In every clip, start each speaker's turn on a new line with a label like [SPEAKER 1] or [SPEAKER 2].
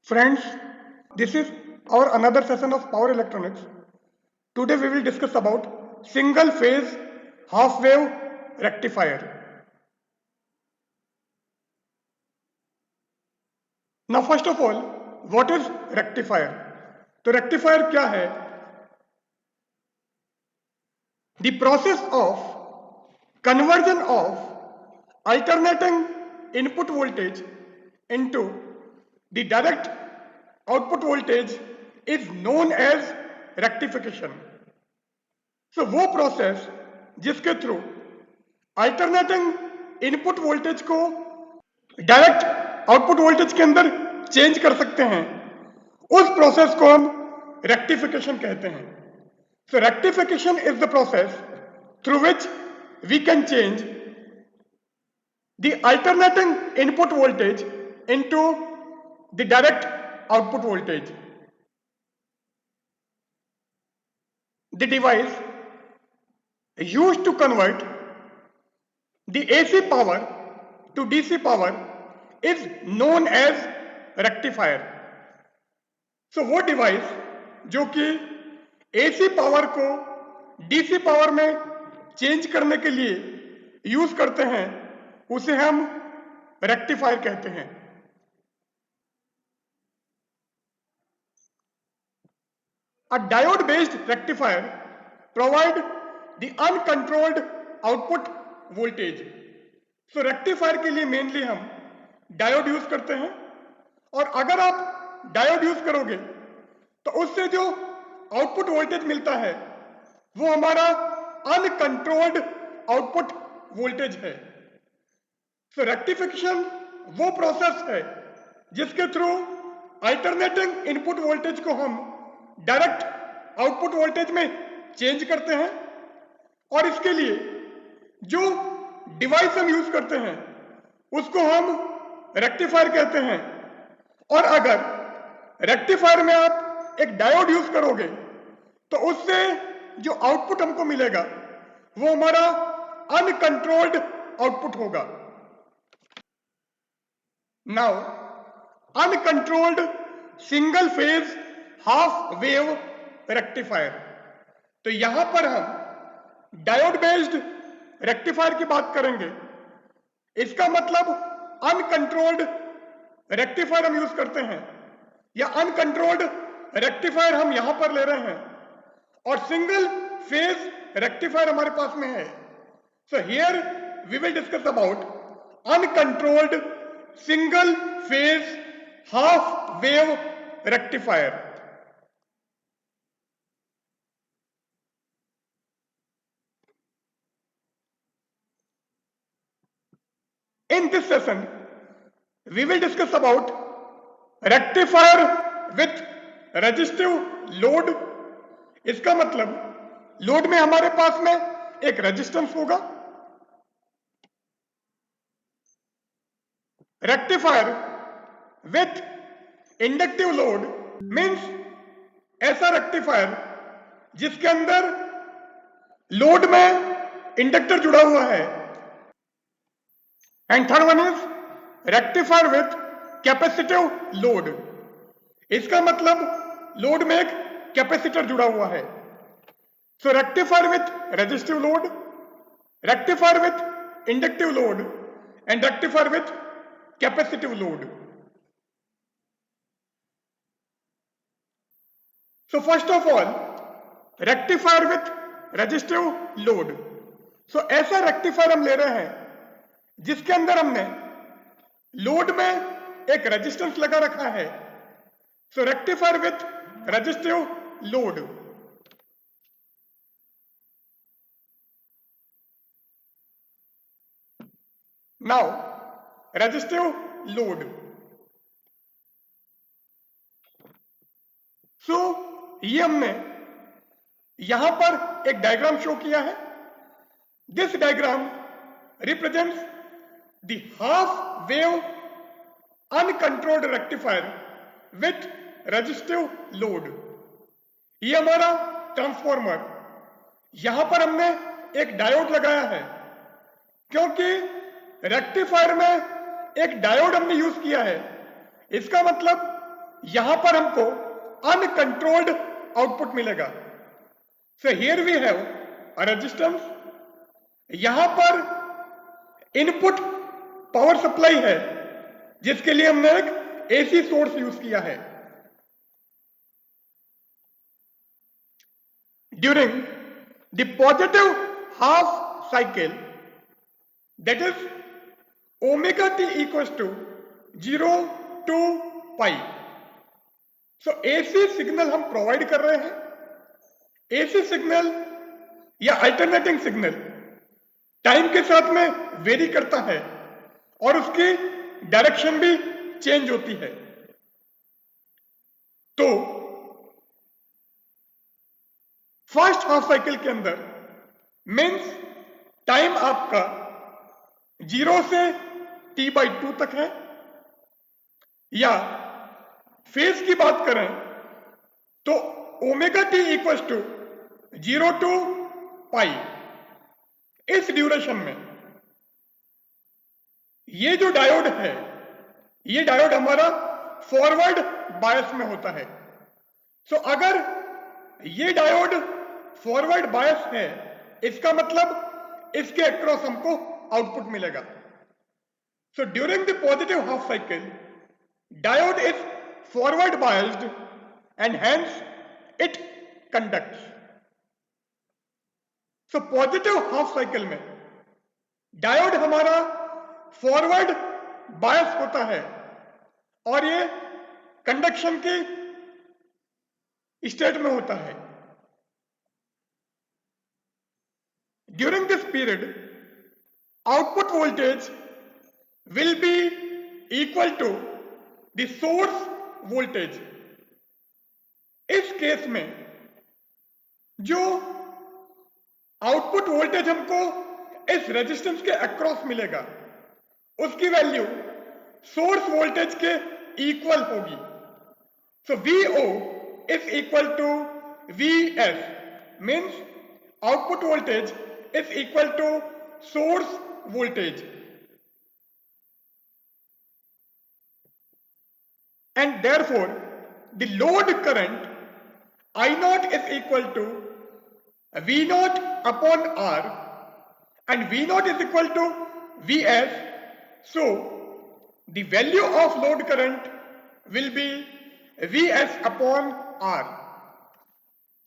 [SPEAKER 1] Friends, this is our another session of power electronics. Today we will discuss about single phase half wave rectifier. Now first of all, what is rectifier? तो rectifier क्या है? The process of conversion of alternating input voltage into the direct output voltage is known as rectification. So वो process जिसके through alternating input voltage को direct output voltage के अंदर change कर सकते हैं, उस प्रोसेस को हम रेक्टिफिकेशन कहते हैं. So rectification is the process through which we can change the alternating input voltage into the direct output voltage. The device used to convert the AC power to DC power is known as rectifier. So वो device जो कि AC power को DC power में change करने के लिए use करते हैं उसे हम रेक्टिफायर कहते हैं. A diode based rectifier provide the uncontrolled output voltage. So rectifier के लिए मेनली हम डायोड यूज करते हैं, और अगर आप डायोड यूज करोगे तो उससे जो आउटपुट वोल्टेज मिलता है वो हमारा अनकंट्रोल्ड आउटपुट वोल्टेज है. सो रेक्टिफिकेशन वो प्रोसेस है जिसके थ्रू अल्टरनेटिंग इनपुट वोल्टेज को हम डायरेक्ट आउटपुट वोल्टेज में चेंज करते हैं, और इसके लिए जो डिवाइस हम यूज करते हैं उसको हम रेक्टिफायर कहते हैं. और अगर रेक्टिफायर में आप एक डायोड यूज करोगे तो उससे जो आउटपुट हमको मिलेगा वो हमारा अनकंट्रोल्ड आउटपुट होगा. Now uncontrolled single phase half wave rectifier. तो यहां पर हम डायोड बेस्ड रेक्टिफायर की बात करेंगे. इसका मतलब अनकंट्रोल्ड रेक्टिफायर हम यूज करते हैं, या अनकंट्रोल्ड रेक्टिफायर हम यहां पर ले रहे हैं, और सिंगल फेज रेक्टिफायर हमारे पास में है. So here we will discuss about uncontrolled single phase half wave rectifier. In this session, we will discuss about rectifier with resistive load. इसका मतलब लोड में हमारे पास में एक रेजिस्टेंस होगा. Rectifier with inductive load means ऐसा रेक्टिफायर जिसके अंदर लोड में इंडक्टर जुड़ा हुआ है. And third one is rectifier with capacitive load. इसका मतलब लोड में एक कैपेसिटर जुड़ा हुआ है. So rectifier with resistive load, rectifier with inductive load and rectifier with capacitive load. So first of all rectifier with resistive load. So ऐसा rectifier हम ले रहे हैं जिसके अंदर हमने लोड में एक रेजिस्टेंस लगा रखा है. So rectifier with resistive load. Now resistive load. So ये हमने यहां पर एक डायग्राम शो किया है. This diagram represents the half wave uncontrolled rectifier with resistive load. ये हमारा ट्रांसफॉर्मर, यहां पर हमने एक डायोड लगाया है क्योंकि रेक्टिफायर में एक डायोड हमने यूज किया है. इसका मतलब यहां पर हमको अनकंट्रोल्ड आउटपुट मिलेगा। So here we have a resistance, यहां पर इनपुट पावर सप्लाई है जिसके लिए हमने एक एसी सोर्स यूज किया है। During the positive half cycle, that is omega t equals to 0 to pi। So AC signal हम प्रोवाइड कर रहे हैं। AC सिग्नल या अल्टरनेटिंग सिग्नल टाइम के साथ में वेरी करता है और उसकी डायरेक्शन भी चेंज होती है। तो फर्स्ट हाफ साइकिल के अंदर मीन्स टाइम आपका 0 से T/2 तक है, या फेज की बात करें तो omega t equals to 0 to pi। इस ड्यूरेशन में ये जो डायोड है, ये डायोड हमारा फॉरवर्ड बायस में होता है। सो अगर ये डायोड फॉरवर्ड बायस है, इसका मतलब इसके अक्रॉस हमको आउटपुट मिलेगा। So during the positive half cycle, diode is forward biased and hence it conducts. So positive half cycle में डायोड हमारा फॉरवर्ड बायस होता है और ये कंडक्शन की स्टेट में होता है। During this period output voltage will be equal to the source voltage. इस केस में जो आउटपुट वोल्टेज हमको इस रेजिस्टेंस के अक्रॉस मिलेगा, उसकी वैल्यू सोर्स वोल्टेज के इक्वल होगी। So VO is equal to VS, means output voltage is equal to source voltage, and therefore the load current I0 is equal to V0 upon R and V0 is equal to Vs. So the value of load current will be Vs upon R.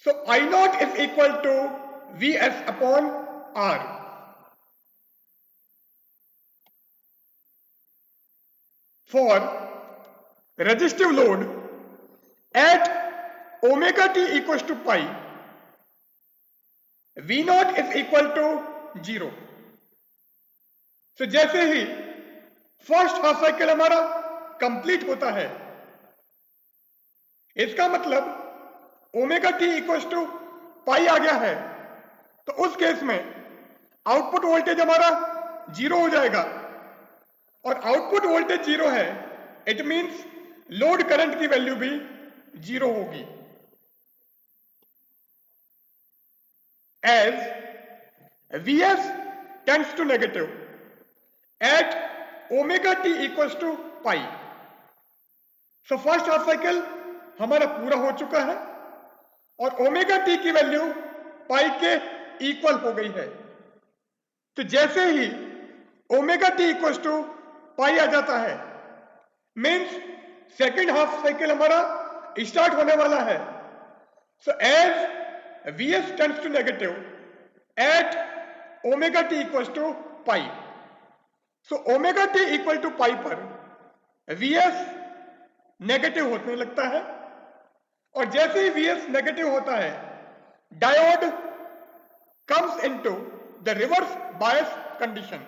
[SPEAKER 1] So I0 is equal to Vs upon R. For resistive load at omega t equals to pi, V0 is equal to 0। तो जैसे ही first half cycle हमारा complete होता है, इसका मतलब omega t equals to pi आ गया है, तो उस केस में आउटपुट वोल्टेज हमारा 0 हो जाएगा, और आउटपुट वोल्टेज 0 है, इट मीन्स लोड करंट की वैल्यू भी 0 होगी। As Vs tends to negative at omega t equals to pi। So first half cycle हमारा पूरा हो चुका है और ओमेगा टी की वैल्यू पाई के इक्वल हो गई है। तो जैसे ही omega t equals to pi आ जाता है, मीन्स सेकेंड हाफ साइकिल हमारा स्टार्ट होने वाला है। So as Vs tends to negative at omega t equals to pi। So omega t equal to pi पर Vs नेगेटिव होने लगता है, और जैसे ही Vs नेगेटिव होता है, diode comes into the reverse bias condition।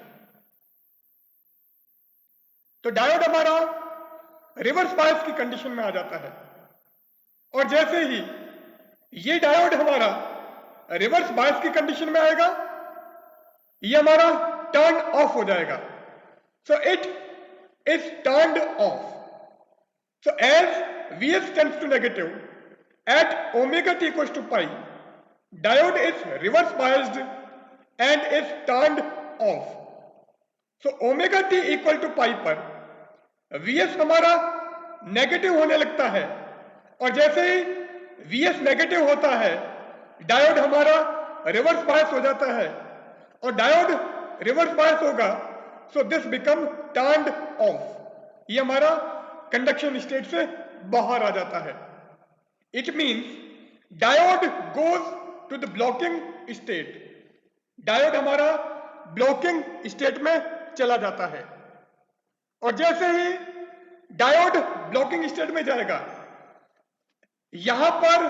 [SPEAKER 1] तो डायोड हमारा रिवर्स बायस की कंडीशन में आ जाता है, और जैसे ही ये डायोड हमारा रिवर्स बायस की कंडीशन में आएगा, ये हमारा टर्न ऑफ हो जाएगा। So it is turned off. So as Vs tends to negative at omega t equals to pi, diode is reverse biased and is turned off. So omega t equal to pi पर Vs हमारा negative होने लगता है और जैसे ही Vs negative होता है diode हमारा रिवर्स बायस हो जाता है और डायोड रिवर्स बायस होगा so this become turned off, ये हमारा कंडक्शन स्टेट से बाहर आ जाता है। It means diode goes to the blocking state, diode हमारा ब्लॉकिंग स्टेट में चला जाता है और जैसे ही डायोड ब्लॉकिंग स्टेट में जाएगा यहां पर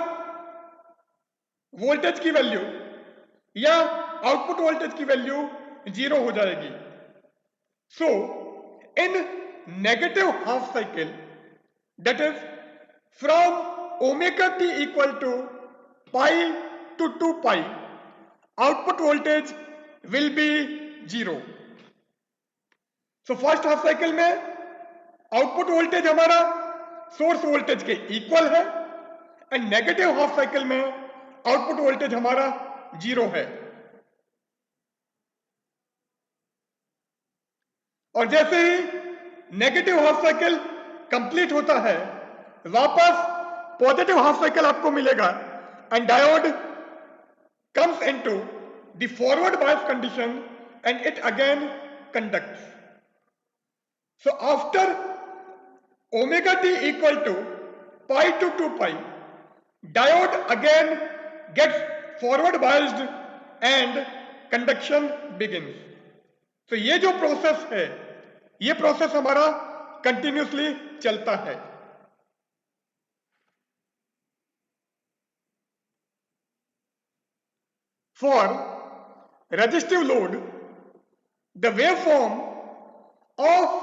[SPEAKER 1] वोल्टेज की वैल्यू या आउटपुट वोल्टेज की वैल्यू 0 हो जाएगी। So in negative half cycle that is from omega T equal to pi to 2 pi output voltage will be 0। So first half cycle में आउटपुट वोल्टेज हमारा सोर्स वोल्टेज के equal है and negative half cycle में output voltage हमारा 0 है और जैसे ही नेगेटिव हाफ साइकिल कंप्लीट होता है वापस पॉजिटिव हाफ साइकिल आपको मिलेगा and diode comes into the forward bias condition and it again conducts. So after omega t equal to pi to 2 pi, diode again gets forward biased and conduction begins. तो ये जो process है ये process हमारा continuously चलता है। For resistive load, the waveform of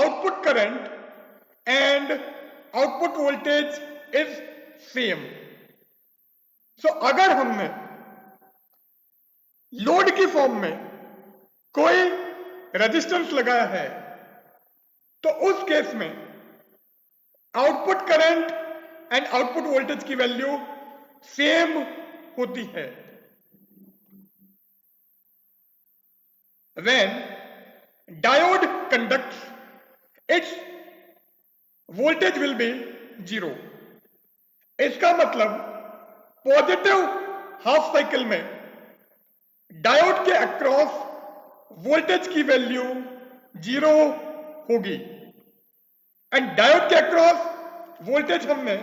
[SPEAKER 1] output current and output voltage is same. So अगर हमने लोड की फॉर्म में कोई रेजिस्टेंस लगाया है तो उस केस में output current and output voltage की वैल्यू सेम होती है। When diode conducts, its voltage will be 0. इसका मतलब पॉजिटिव हाफ साइकिल में डायोड के अक्रॉस वोल्टेज की वैल्यू 0 होगी एंड डायोड के अक्रॉस वोल्टेज हमने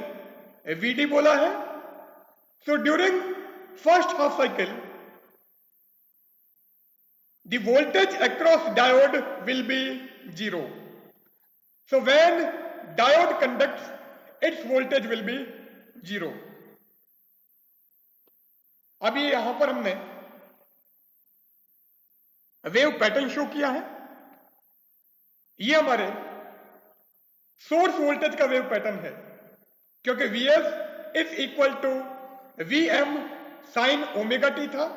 [SPEAKER 1] VD बोला है। So during first half cycle the voltage across diode will be 0. So when diode conducts, its voltage will be 0. अभी यहां पर हमने वेव पैटर्न शो किया है, ये हमारे सोर्स वोल्टेज का वेव पैटर्न है क्योंकि Vs is equal to Vm sine omega t था।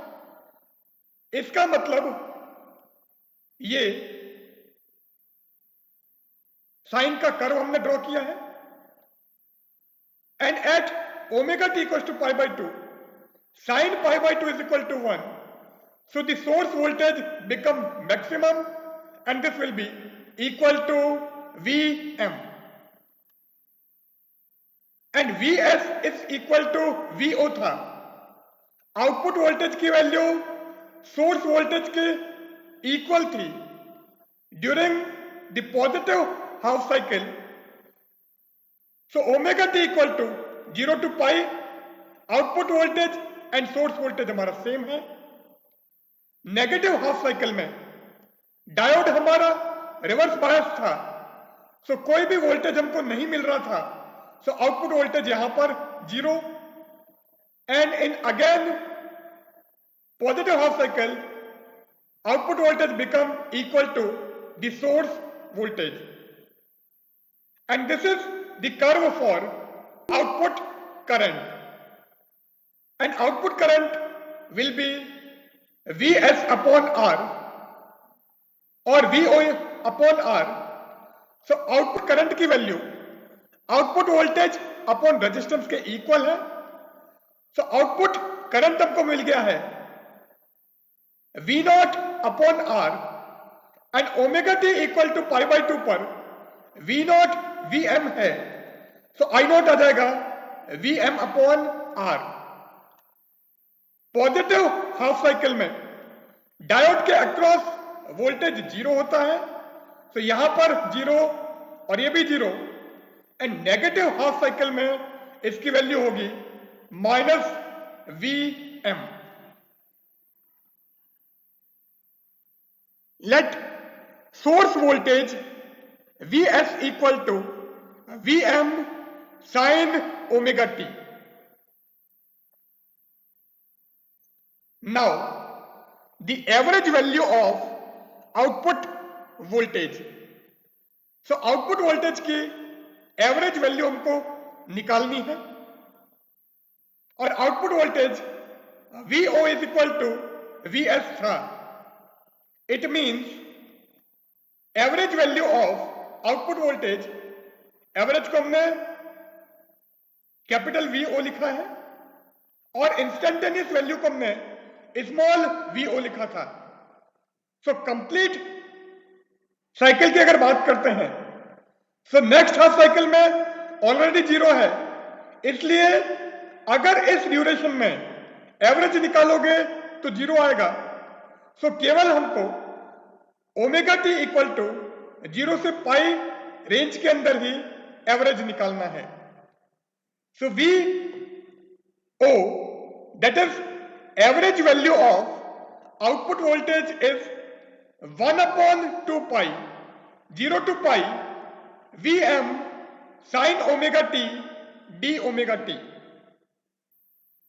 [SPEAKER 1] इसका मतलब ये साइन का कर्व हमने ड्रॉ किया है and at omega T equal to pi by 2 sine pi by 2 is equal to 1 so the source voltage become maximum and this will be equal to Vm and Vs is equal to Vo था। Output voltage की value source voltage के equal थी during the positive half cycle. So omega t equal to 0 to pi, output voltage and source voltage हमारा same है। Negative half cycle में diode हमारा reverse bias था, सो कोई भी वोल्टेज हमको नहीं मिल रहा था, सो आउटपुट वोल्टेज यहां पर 0 and in again positive half cycle output voltage become equal to the source voltage and this is the curve for output current and output current will be Vs upon R or Vo upon R. So output current की value output voltage upon resistance के equal है। So output current हमको मिल गया है V0 upon R and omega t equal to pi by 2 पर V0 Vm है, तो I not आ जाएगा Vm upon R। Positive half cycle में डायोड के अक्रॉस वोल्टेज 0 होता है, तो यहां पर 0 और ये भी 0, एंड नेगेटिव हाफ साइकिल में इसकी वैल्यू होगी -Vm। Let source voltage Vs equal to Vm sin omega t। Now the average value of output voltage, so output voltage की एवरेज वैल्यू हमको निकालनी है, और output voltage Vo is equal to Vs था। It means average value of output voltage, average को हमने capital Vo लिखा है और इंस्टेंटेनियस वैल्यू को हमने स्मॉल Vo लिखा था। सो कंप्लीट साइकिल की अगर बात करते हैं, सो नेक्स्ट हाफ साइकिल में ऑलरेडी 0 है, इसलिए अगर इस ड्यूरेशन में एवरेज निकालोगे तो 0 आएगा। सो केवल हमको ओमेगा टी इक्वल टू 0 से पाई रेंज के अंदर ही एवरेज निकालना है। So V O that is average value of output voltage is 1 upon 2 pi 0 to pi Vm sin omega T D omega t.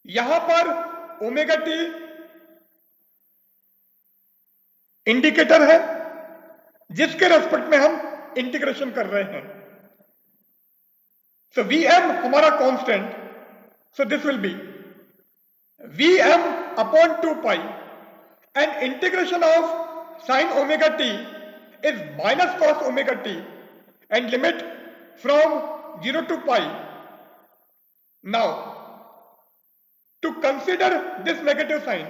[SPEAKER 1] यहां पर ओमेगा टी इंडिकेटर है जिसके respect में हम इंटीग्रेशन कर रहे हैं। सो Vm हमारा constant, so this will be Vm upon 2 pi and integration of sine omega T is minus cos omega t and limit from 0 to pi. Now, to consider this negative sign,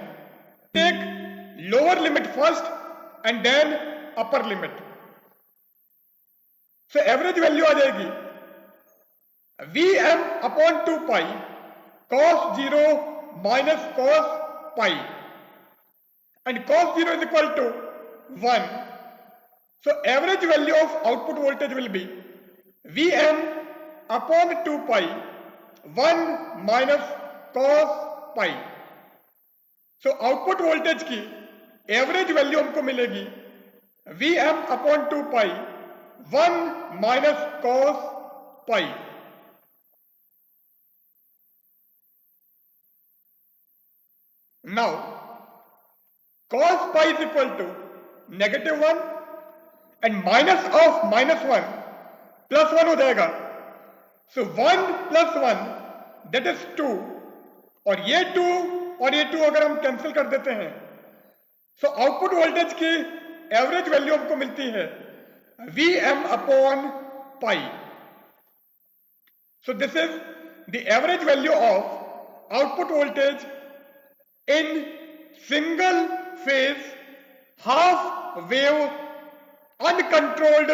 [SPEAKER 1] take lower limit first and then upper limit. So average value आ जाएगी Vm upon 2 pi cos 0 minus cos pi, and cos 0 is equal to 1. So average value of output voltage will be Vm upon 2 pi 1 minus cos pi. So output voltage की average value हमको मिलेगी Vm upon 2 pi 1 minus cos pi. Now cos pi is equal to -1 and minus of -1 plus 1 हो जाएगा। सो 1 plus 1 that is 2, और ये 2 और ये 2 अगर हम कैंसिल कर देते हैं, सो आउटपुट वोल्टेज की एवरेज वैल्यू हमको मिलती है Vm upon pi. So this is the average value of output voltage in single phase half wave uncontrolled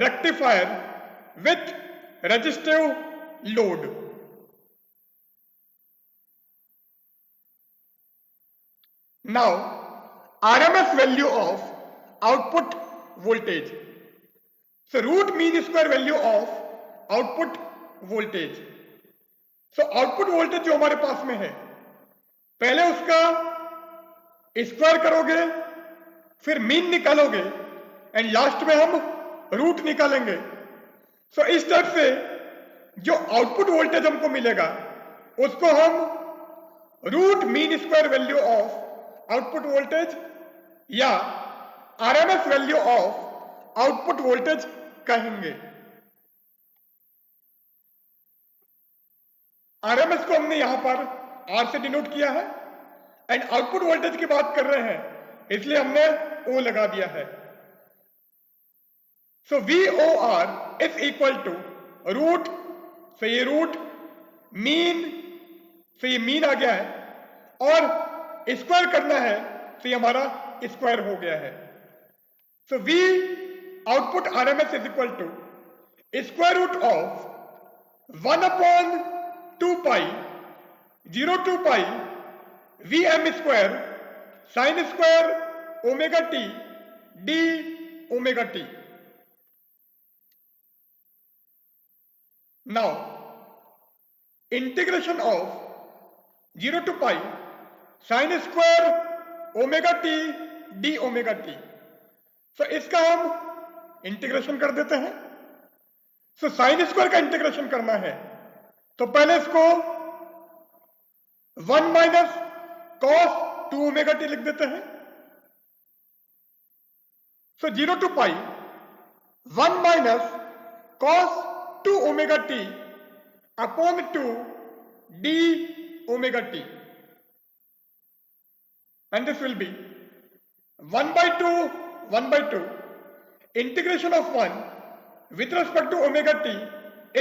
[SPEAKER 1] rectifier with resistive load. Now RMS value of output voltage, so root mean square value of output voltage. So output voltage जो हमारे पास में है, पहले उसका square करोगे, फिर mean निकालोगे, एंड लास्ट में हम रूट निकालेंगे। सो इस टाइप से जो आउटपुट वोल्टेज हमको मिलेगा उसको हम root mean square value of output voltage या RMS value of output voltage कहेंगे। आरएमएस को हमने यहां पर आर से डिनोट किया है, एंड आउटपुट वोल्टेज की बात कर रहे हैं इसलिए हमने ओ लगा दिया है। So VOR is equal to root, तो ये रूट मीन, तो ये मीन आ गया है, और स्क्वायर करना है तो ये हमारा स्क्वायर हो गया है। So V output RMS is equal to square root of 1 upon 2 pi 0 to pi V M square sine square omega T D omega t. Now, integration of 0 to pi sin square omega T D omega t. So इसका हम integration कर देते हैं. सो sine square का integration करना है तो पहले इसको 1 माइनस कॉस 2 ओमेगा टी लिख देते हैं. So 0 to pi 1 minus cos 2 omega T upon 2 d omega t. And this will be 1 by 2, 1 by 2. Integration of 1 with respect to omega t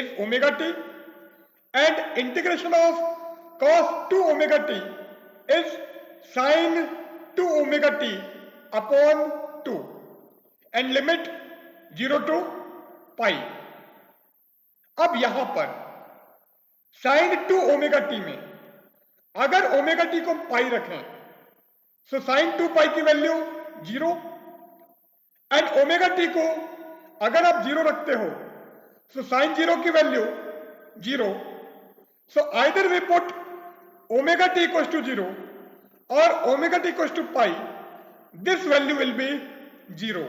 [SPEAKER 1] is omega t, and integration of cos 2 omega t is sin 2 omega t upon 2, and limit 0 to pi. अब यहां पर sin 2 omega t में अगर omega t को पाई रखें so sine 2 pi की value 0, and omega t को अगर आप 0 रखते हो सो साइन 0 की value 0. So either way put omega t equals to 0 और omega t equals to pi, this value will be 0.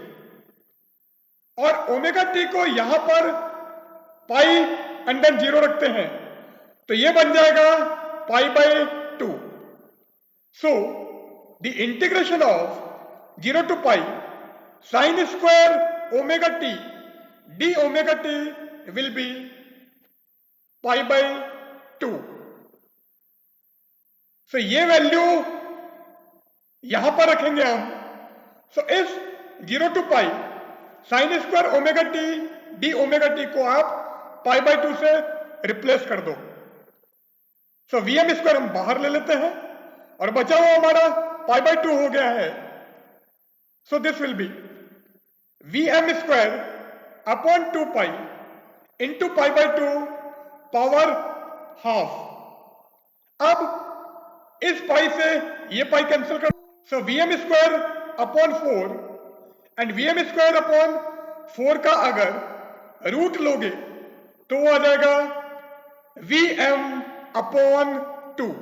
[SPEAKER 1] और ओमेगा टी को यहां पर पाई अंडर 0 रखते हैं तो ये बन जाएगा पाई by 2. So the integration of 0 to pi sin square omega t d omega t will be pi by 2. so ये वैल्यू यहां पर रखेंगे हम. सो इस 0 to pi sin square omega T D omega t को आप पाई बाय 2 से replace कर दो. सो वी एम स्क्वायर हम बाहर ले लेते हैं और बचा हुआ हमारा पाई बाय 2 हो गया है. So this will be V M square upon 2 pi into pi by 2 power half. अब इस पाई से ये पाई कैंसिल कर. So V M square upon 4 and V M square upon 4 का अगर रूट लोगे तो वो आ जाएगा V M upon 2.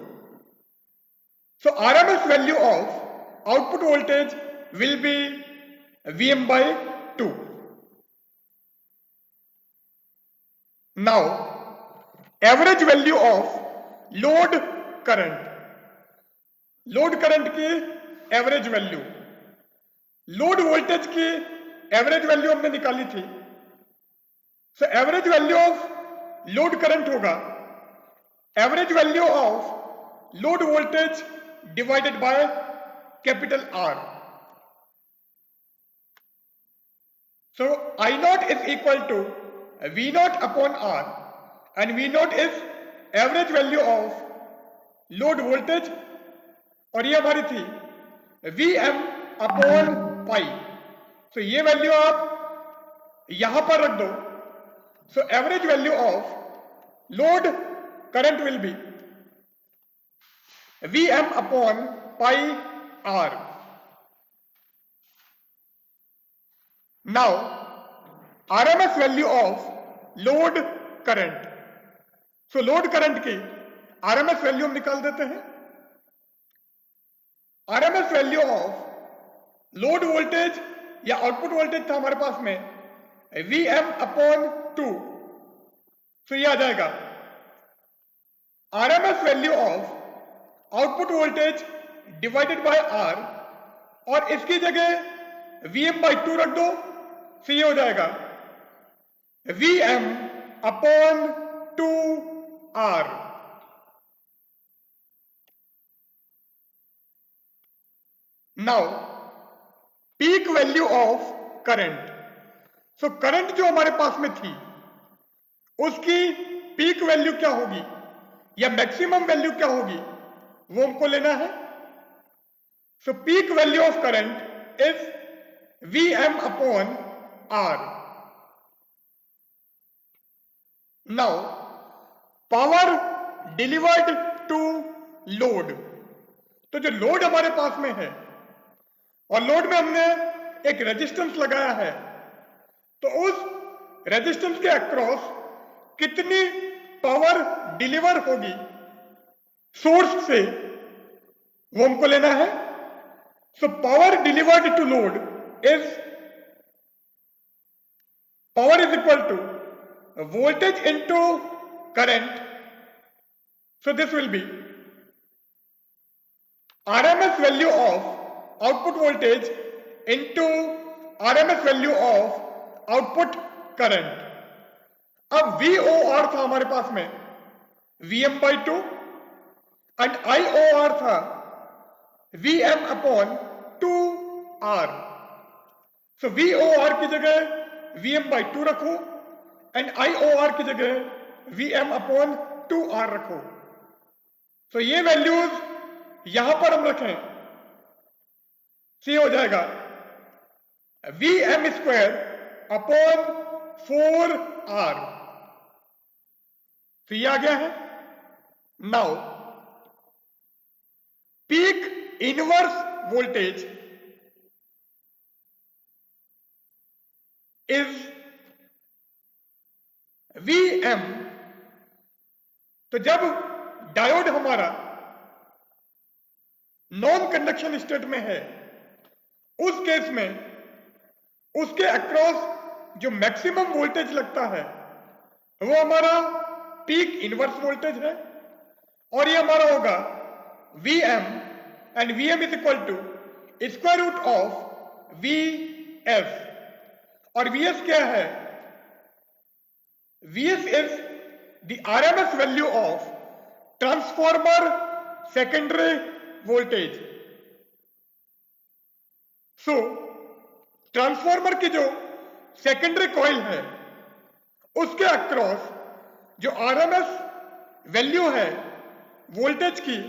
[SPEAKER 1] So RMS value of output voltage will be Vm by 2. Now, average value of load current. Load current की average value. Load voltage की average value हमने निकाली थी. So average value of load current होगा average value of load voltage divided by capital R. So I naught is equal to V naught upon R, and V naught is average value of load voltage, और ये हमारी थी Vm upon pi. So ये value आप यहां पर रख दो. So average value of load current will be Vm upon pi R. Now, RMS value of load current. So load current की RMS value हम निकाल देते हैं. RMS value of load voltage या आउटपुट वोल्टेज था हमारे पास में Vm upon 2. तो ये आ जाएगा RMS value of output voltage divided by R, और इसकी जगह Vm by 2 रख दो. तो ये हो जाएगा Vm upon 2R. Now peak value of current. So current जो हमारे पास में थी उसकी पीक वैल्यू क्या होगी या मैक्सिमम वैल्यू क्या होगी वो हमको लेना है. So peak value of current is Vm upon R. Now power delivered to load, तो जो लोड हमारे पास में है और लोड में हमने एक रेजिस्टेंस लगाया है, तो उस रेजिस्टेंस के अक्रॉस कितनी पावर डिलीवर होगी सोर्स से, वो हमको लेना है। So power delivered to load is power is equal to voltage into current. So this will be RMS value of output voltage into RMS value of output current. अब VOR था हमारे पास में Vm/2 एंड IOR था Vm/2R. So VOR की जगह Vm/2 रखो and IOR की जगह Vm/2R रखो। तो ये वैल्यूज यहां पर हम रखें, हो जाएगा Vm²/4R। तो ये आ गया है। Now peak inverse voltage is Vm। तो जब डायोड हमारा नॉन कंडक्शन स्टेट में है, उस केस में उसके अक्रॉस जो मैक्सिमम वोल्टेज लगता है वो हमारा पीक इनवर्स वोल्टेज है, और ये हमारा होगा Vm, and Vm is equal to square root of Vs। और Vs क्या है? Vs is the RMS value of transformer secondary voltage. So transformer की जो सेकेंडरी कॉइल है उसके अक्रॉस जो आरएमएस वैल्यू है वोल्टेज की,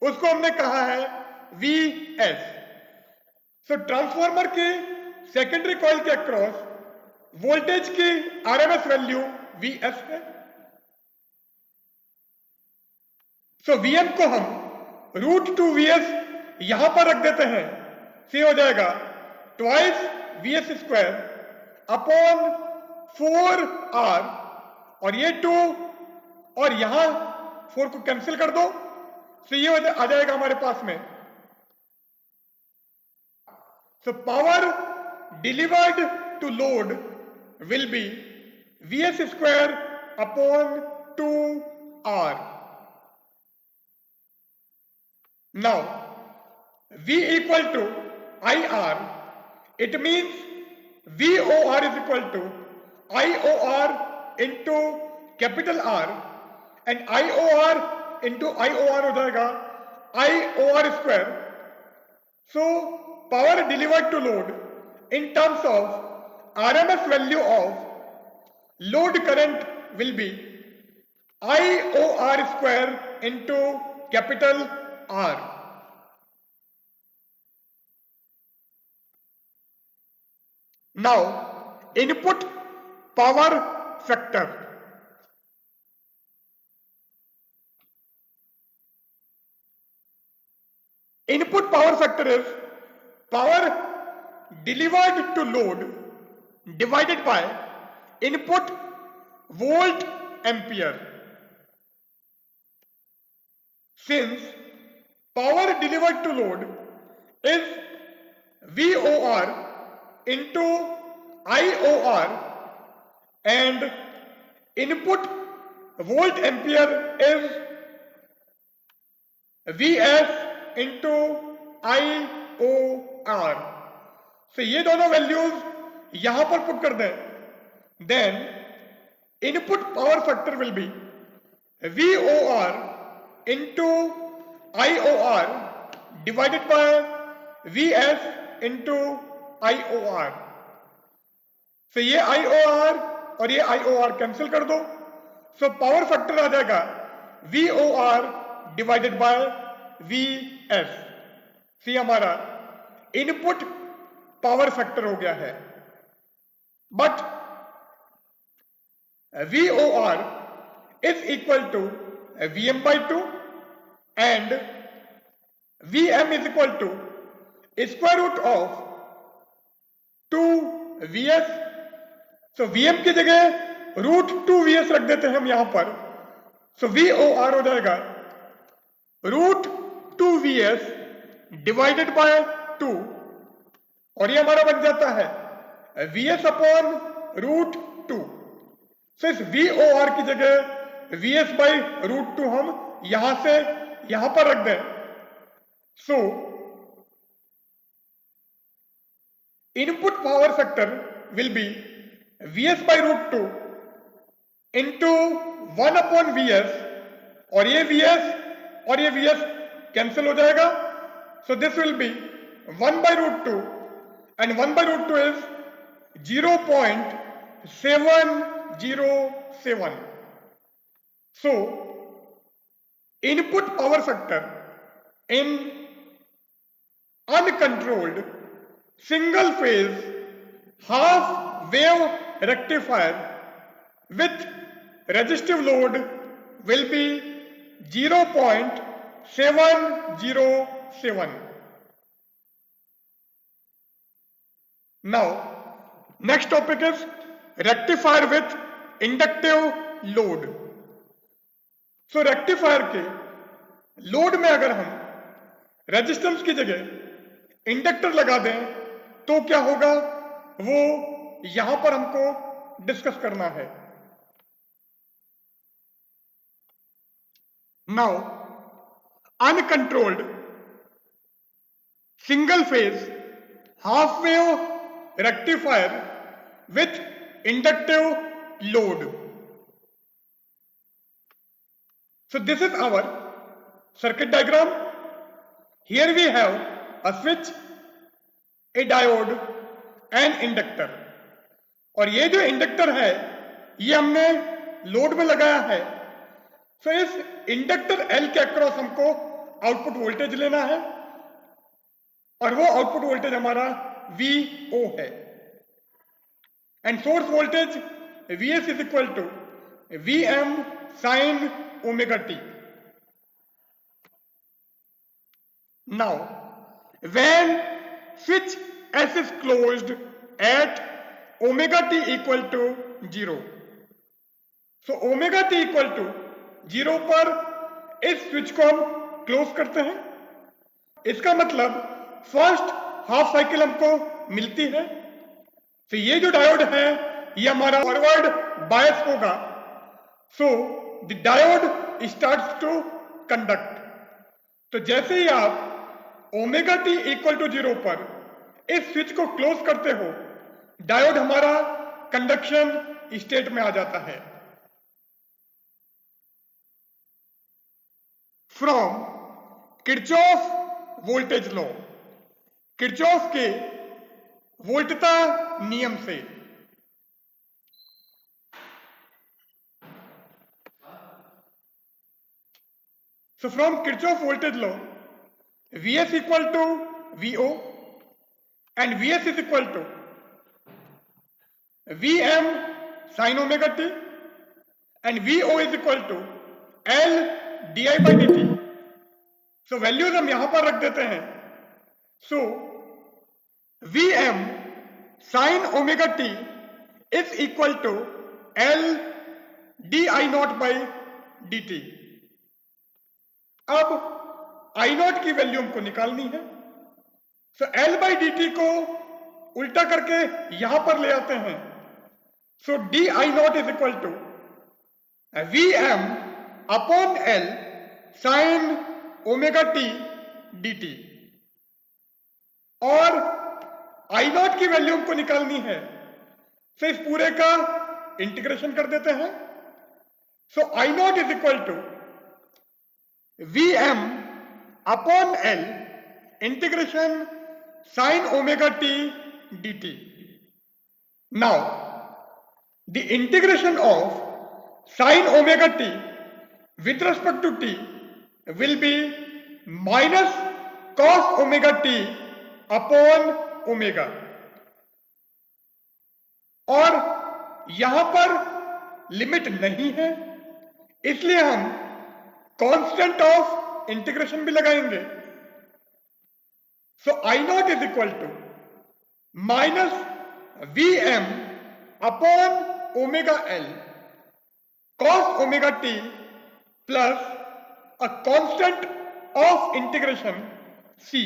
[SPEAKER 1] उसको हमने कहा है Vs। सो ट्रांसफॉर्मर की सेकेंडरी कॉइल के अक्रॉस वोल्टेज की आरएमएस वैल्यू Vs है। सो Vm को हम √2Vs यहां पर रख देते हैं, से हो जाएगा ट्वाइस Vs²/4R, और ये 2 और यहां 4 को कैंसिल कर दो, तो ये आ जाएगा हमारे पास में। So power delivered to load will be Vs²/2R. Now V equal to IR, it means VOR is equal to IOR into capital R, and IOR into IOR हो जाएगा IOR²। So power delivered to load in terms of RMS value of load current will be IOR² into capital R. Now input power factor. Input power factor is power delivered to load divided by input volt ampere. Since power delivered to load is VOR into IOR and input volt ampere is Vs into IOR, so ये दोनों values यहां पर put कर दें, then input power factor will be VOR into IOR divided by Vs into IOR. so ये IOR और ये IOR cancel कर दो, सो पावर फैक्टर आ जाएगा VOR डिवाइडेड बाय Vs। सी हमारा इनपुट पावर फैक्टर हो गया है। But VOR is equal to Vm by 2 and Vm is equal to square root of 2 Vs. So Vm की जगह रूट 2 Vs रख देते हैं हम यहां पर. सो VOR हो जाएगा रूट 2 Vs डिवाइडेड बाय 2 और ये हमारा बन जाता है Vs अपॉन रूट 2. सो इस VOR की जगह Vs बाई रूट 2 हम यहां से यहां पर रख दें. So input power factor will be Vs by root 2 into 1 upon Vs और ये Vs और ये Vs कैंसिल हो जाएगा. So this will be 1 by root 2 and 1 by root 2 is 0.707. So, input power factor in uncontrolled single phase half wave rectifier with resistive load will be 0.707. Now, next topic is rectifier with inductive load. So, rectifier के load में अगर हम resistance की जगह inductor लगा दें तो क्या होगा वो यहां पर हमको डिस्कस करना है. Now, uncontrolled single phase half wave rectifier with inductive load. So this is our circuit diagram. Here we have a switch, a diode and inductor. और ये जो इंडक्टर है ये हमने लोड में लगाया है. सो इस इंडक्टर L के अक्रॉस हमको आउटपुट वोल्टेज लेना है और वो आउटपुट वोल्टेज हमारा VO है. And source voltage VS is equal to VM sin omega t. Now when switch S is closed at omega t equal to 0. So omega t equal to 0 पर इस switch को हम close करते हैं. इसका मतलब फर्स्ट हाफ साइकिल हमको मिलती है. तो ये जो डायोड है ये हमारा फॉरवर्ड बायस होगा. So the diode starts to conduct. तो जैसे ही आप ओमेगा टी इक्वल टू 0 पर इस स्विच को क्लोज करते हो डायोड हमारा कंडक्शन स्टेट में आ जाता है. From Kirchhoff voltage law, Kirchhoff के वोल्टता नियम से So from Kirchhoff voltage law, Vs equal to Vo and Vs is equal to Vm sin omega t and Vo is equal to L di by dt. So values हम यहां पर रख देते हैं. So Vm sin omega t is equal to L di naught by dt. अब I naught की value हमको निकालनी है. So L by d t को उल्टा करके यहां पर ले आते हैं. So d I naught is equal to Vm upon L sine omega T d t. और I नॉट की वैल्यू हमको निकालनी है. सो इस पूरे का इंटीग्रेशन कर देते हैं. So I naught is equal to Vm upon L integration sin omega t dt. Now, the integration of sin omega t with respect to t will be minus cos omega t upon omega. और यहां पर limit नहीं है, इसलिए हम constant of integration भी लगाएंगे। So I naught is equal to minus V M upon omega L cos omega t plus a constant of integration C,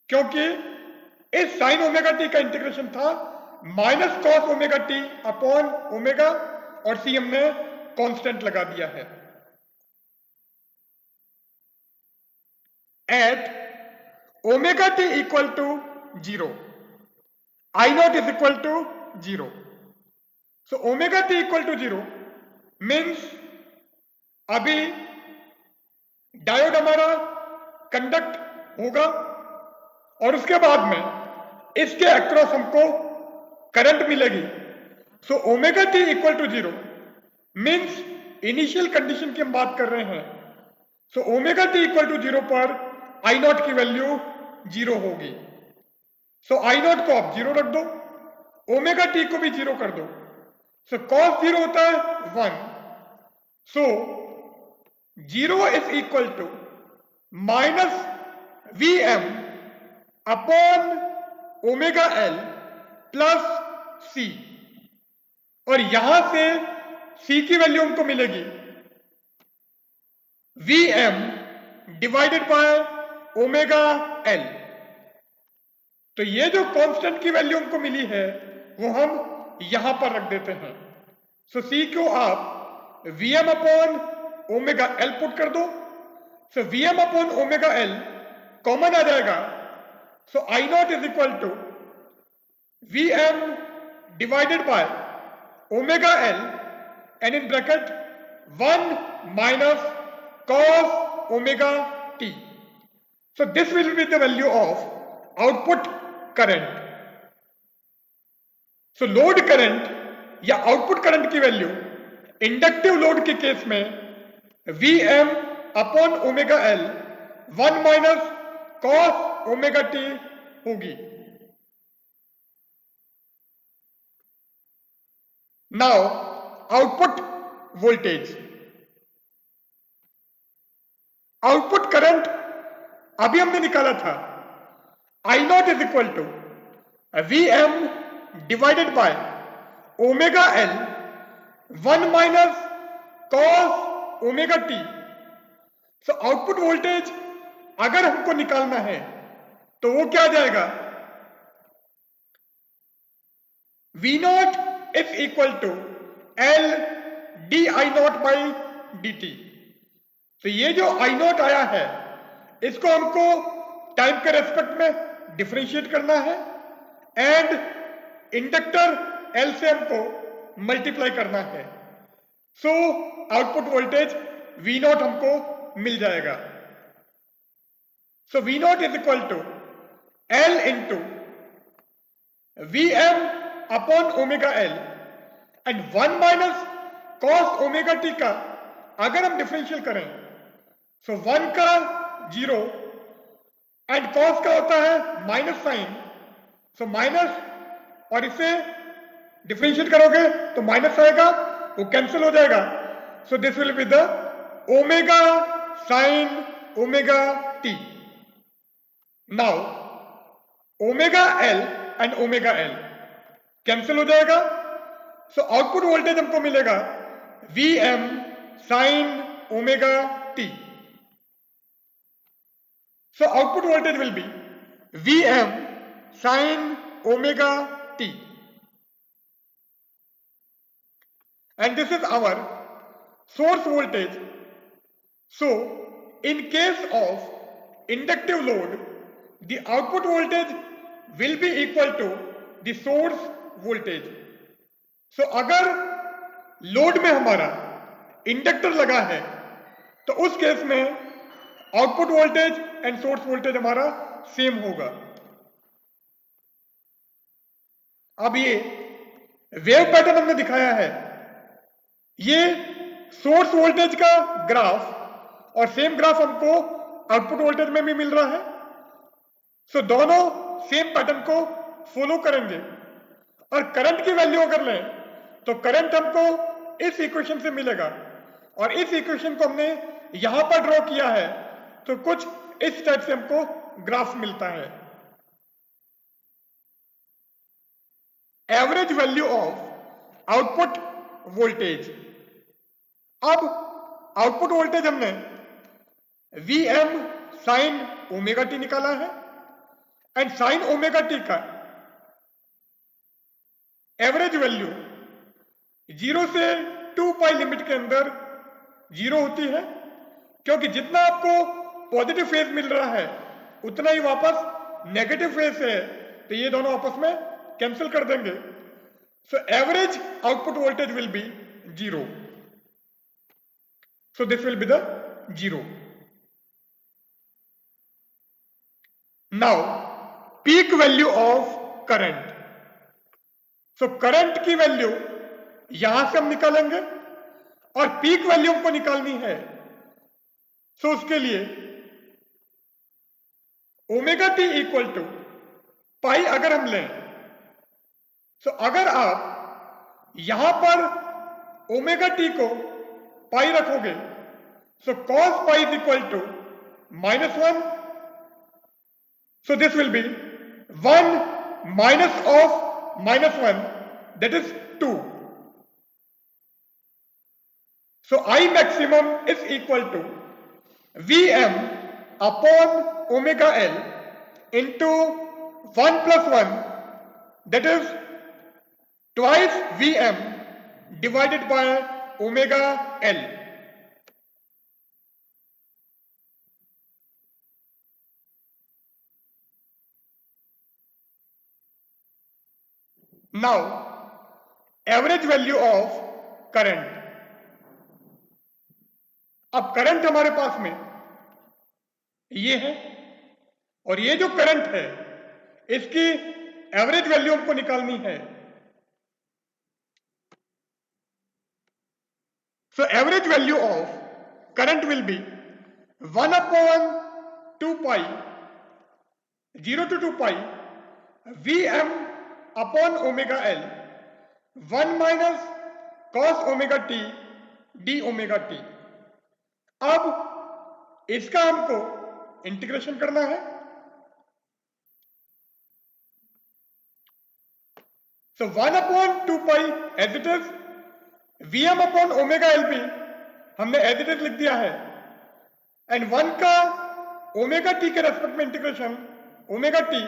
[SPEAKER 1] क्योंकि इस साइन ओमेगा टी का इंटीग्रेशन था minus cos omega T upon omega, और C हमने constant लगा दिया है। At omega T equal to 0 I naught is equal to 0। So omega T equal to 0 means अभी डायोड हमारा कंडक्ट होगा और उसके बाद में इसके अक्रॉस हमको करंट मिलेगी। So omega T equal to 0 means initial condition की हम बात कर रहे हैं। So omega T equal to 0 पर आई नॉट की वैल्यू 0 होगी। सो आई नॉट को आप 0 रख दो, ओमेगा टी को भी 0 कर दो। सो कॉस 0 होता है 1। So 0 is equal to minus V M upon omega L plus C, और यहां से सी की वैल्यू हमको मिलेगी V M divided by omega L. तो ये जो कांस्टेंट की वैल्यू हमको मिली है वो हम यहां पर रख देते हैं। सो सी को आप V M upon omega L put कर दो। So V M upon omega L common आ जाएगा। So I naught is equal to V M divided by omega L and in bracket 1 minus cos omega t. So this will be the value of output current. So load current या output current की value inductive load के case में Vm upon omega L 1 minus cos omega t होगी। Now output voltage, output current अभी हमने निकाला था I naught is equal to V M divided by omega L 1 minus cos omega t. So output voltage अगर हमको निकालना है तो वो क्या आ जाएगा, V naught is equal to L d I naught by d T. तो ये जो आई नॉट आया है इसको हमको टाइम के रेस्पेक्ट में डिफरेंशिएट करना है एंड इंडक्टर एल से हमको मल्टीप्लाई करना है। So output voltage V naught हमको मिल जाएगा। So V naught is equal to L into V M upon omega L and 1 minus cos omega T का अगर हम डिफरेंशियल करें सो 1 का 0 एंड कॉस का होता है माइनस साइन। सो माइनस और इसे डिफरेंशिएट करोगे तो माइनस आएगा, वो कैंसिल हो जाएगा। So this will be the omega sine omega T. Now omega L and omega L cancel हो जाएगा। सो आउटपुट वोल्टेज हमको मिलेगा V M sine omega t. So output voltage will be Vm sin omega t, and this is our source voltage. So in case of inductive load, the output voltage will be equal to the source voltage. So अगर load में हमारा inductor लगा है तो उस case में output voltage and source voltage हमारा same होगा। अब ये वेव पैटर्न हमने दिखाया है, ये सोर्स वोल्टेज का ग्राफ और सेम ग्राफ हमको आउटपुट वोल्टेज में भी मिल रहा है। सो दोनों सेम पैटर्न को फॉलो करेंगे और करंट की वैल्यू अगर लें तो करंट हमको इस इक्वेशन से मिलेगा, और इस इक्वेशन को हमने यहां पर ड्रॉ किया है, तो कुछ इस टाइप से हमको ग्राफ मिलता है। Average value of output voltage. अब आउटपुट वोल्टेज हमने Vm साइन ओमेगा टी निकाला है, एंड साइन ओमेगा टी का एवरेज वैल्यू 0 से 2 पाई लिमिट के अंदर 0 होती है, क्योंकि जितना आपको पॉजिटिव फेज मिल रहा है उतना ही वापस नेगेटिव फेज है, तो ये दोनों आपस में कैंसिल कर देंगे। So average output voltage will be 0. So this will be the 0. Now peak value of current. So current की वैल्यू यहां से हम निकालेंगे, और पीक वैल्यू हमको निकालनी है। सो उसके लिए ओमेगा टी इक्वल टू पाई अगर हम लें, सो अगर आप यहां पर ओमेगा टी को पाई रखोगे, so cos pi is equal to -1, so this will be 1 minus of -1, that is 2. So I maximum is equal to Vm upon omega L into 1 plus 1, that is twice Vm divided by omega L. Now average value of current. अब current हमारे पास में ये है, और ये जो current है इसकी एवरेज वैल्यू हमको निकालनी है। सो average value of current will be 1 upon 2 pi 0 to 2 pi Vm upon omega L 1 minus cos omega t d omega t। अब इसका हमको इंटीग्रेशन करना है। So 1 upon 2 pi as it is, Vm upon omega L भी हमने as it is लिख दिया है, एंड 1 का ओमेगा टी के रेस्पेक्ट में integration omega T,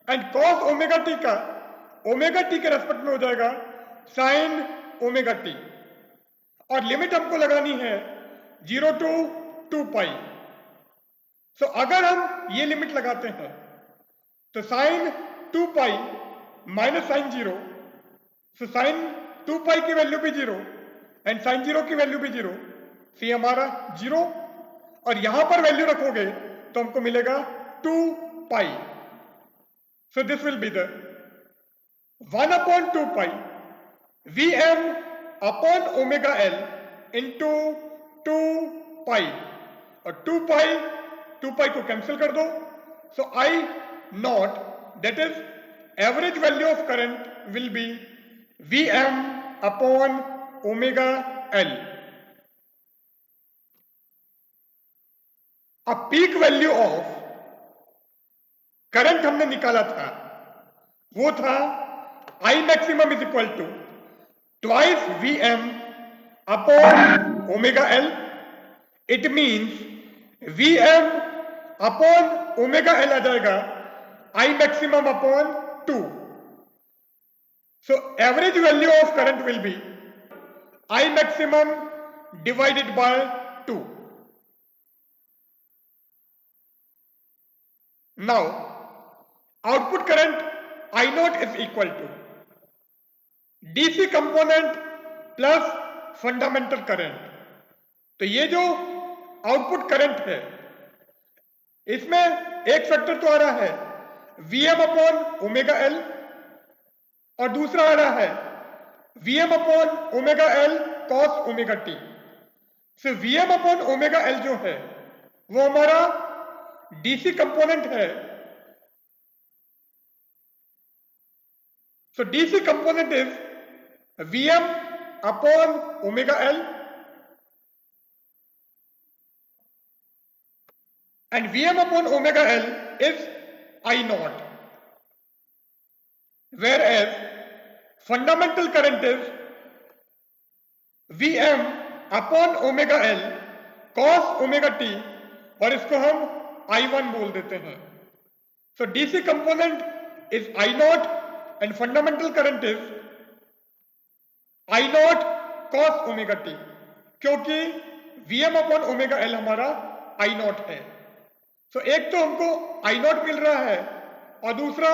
[SPEAKER 1] and cos omega T का ओमेगा टी के रेस्पेक्ट में हो जाएगा साइन ओमेगा टी, और लिमिट हमको लगानी है 0 to 2 पाई। सो अगर हम ये लिमिट लगाते हैं तो sine 2 pi minus sine 0, so sine 2 pi की वैल्यू भी 0 एंड साइन 0 की वैल्यू भी 0, सी हमारा 0, और यहां पर वैल्यू रखोगे तो हमको मिलेगा 2 pi. So this will be the 1 upon 2 pi Vm upon omega L into 2 pi, और 2 पाई को कैंसिल कर दो। So I naught, that is average value of current will be Vm upon omega L. अब peak value of current हमने निकाला था, वो था I maximum is equal to twice Vm upon omega L. It means Vm upon omega L आ जाएगा I maximum upon 2। So average value of current will B I maximum divided by 2. Now output current I naught is equal to DC component plus fundamental current। तो ये जो output current है इसमें एक factor तो आ रहा है Vm अपॉन ओमेगा एल, और दूसरा आ रहा है Vm upon omega L cos omega t. So Vm upon omega L जो है वो हमारा डीसी कंपोनेंट है। So DC component is Vm upon omega L and Vm upon omega L is I naught, whereas fundamental current is Vm upon omega L cos omega t, और इसको हम I1 बोल देते हैं. So DC component is I naught and fundamental current is I naught cos omega t, क्योंकि Vm upon omega L हमारा I naught है. तो एक तो हमको I naught मिल रहा है और दूसरा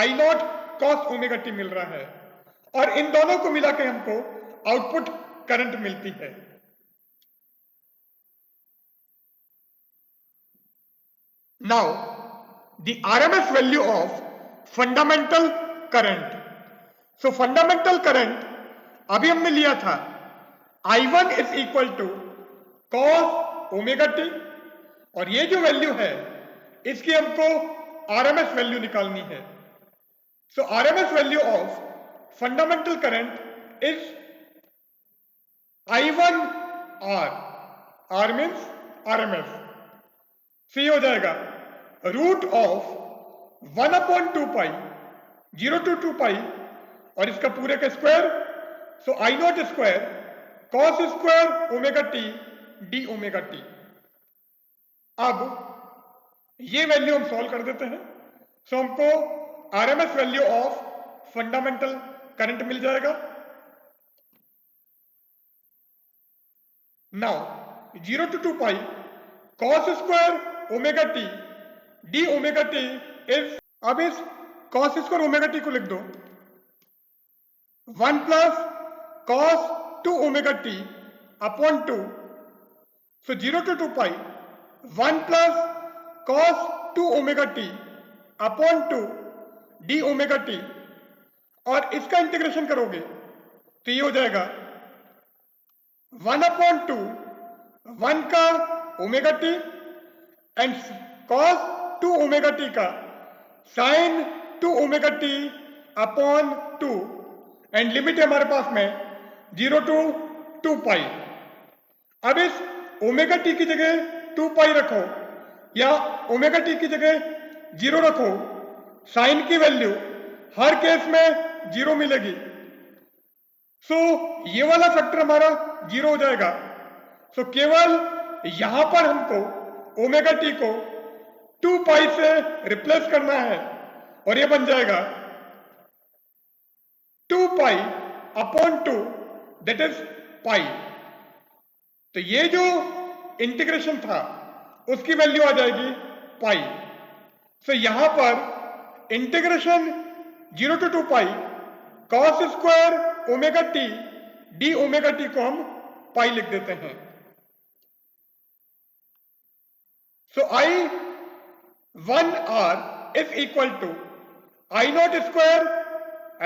[SPEAKER 1] I naught cos omega t मिल रहा है, और इन दोनों को मिला के हमको आउटपुट करंट मिलती है. Now the RMS value of fundamental current. So fundamental current अभी हमने लिया था I1 is equal to cos omega t, और ये जो वैल्यू है इसकी हमको आरएमएस वैल्यू निकालनी है. So RMS value of fundamental current is I1 R, R means RMS, सी हो जाएगा root of 1 upon 2 pi 0 to 2 pi और इसका पूरे का square. So I naught square cos square omega T D omega t. अब ये वैल्यू हम सॉल्व कर देते हैं. सो हमको RMS value of fundamental current मिल जाएगा. Now 0 to 2 pi cos square omega T D omega T is, अब इस कॉस स्क्वायर ओमेगा टी को लिख दो 1 plus cos 2 omega T upon 2. So 0 to 2 pi 1 plus cos 2 omega T upon 2 d omega t, और इसका integration करोगे तो ये हो जाएगा 1 अपॉन 2 1 का omega T and cos 2 omega T का sine 2 omega T upon 2, and limit है हमारे पास में 0 to 2 पाई. अब इस ओमेगा टी की जगह 2 पाई रखो या ओमेगा टी की जगह 0 रखो, साइन की वैल्यू हर केस में 0 मिलेगी. सो ये वाला फैक्टर हमारा 0 हो जाएगा. सो केवल यहां पर हमको ओमेगा टी को 2 पाई से रिप्लेस करना है और ये बन जाएगा 2 pi upon 2 that is pi. तो ये जो इंटीग्रेशन था उसकी वैल्यू आ जाएगी पाई. सो यहां पर integration 0 to 2 pi cos square omega T D omega t को हम पाई लिख देते हैं. So I1 R is equal to I naught square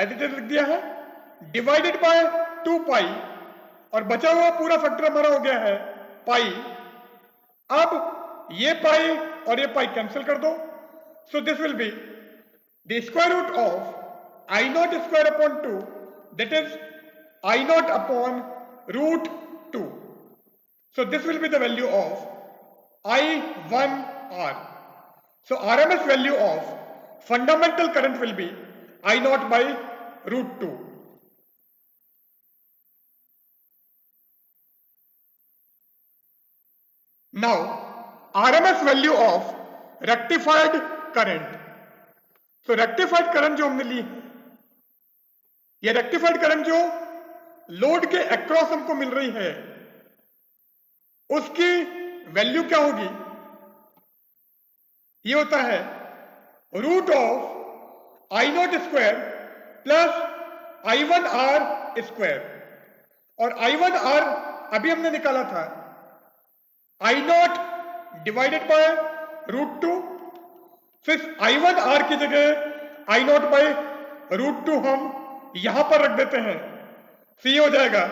[SPEAKER 1] as it is लिख दिया है डिवाइडेड बाय 2 पाई, और बचा हुआ पूरा फैक्टर हमारा हो गया है पाई. अब ये पाई और ये पाई कैंसिल कर दो. So this will be the square root of I naught square upon 2 that is I naught upon root 2. So this will be the value of I1 R. So RMS value of fundamental current will be I naught by root 2. Now RMS value of rectified current. So rectified current जो हमने ली, ये rectified current जो load के across हमको मिल रही है उसकी value क्या होगी? ये होता है root of I naught square plus I1 R square, और I1 R अभी हमने निकाला था I naught divided by root 2. फिर I1 R की जगह I नॉट बाय रूट 2 हम यहां पर रख देते हैं. सी हो जाएगा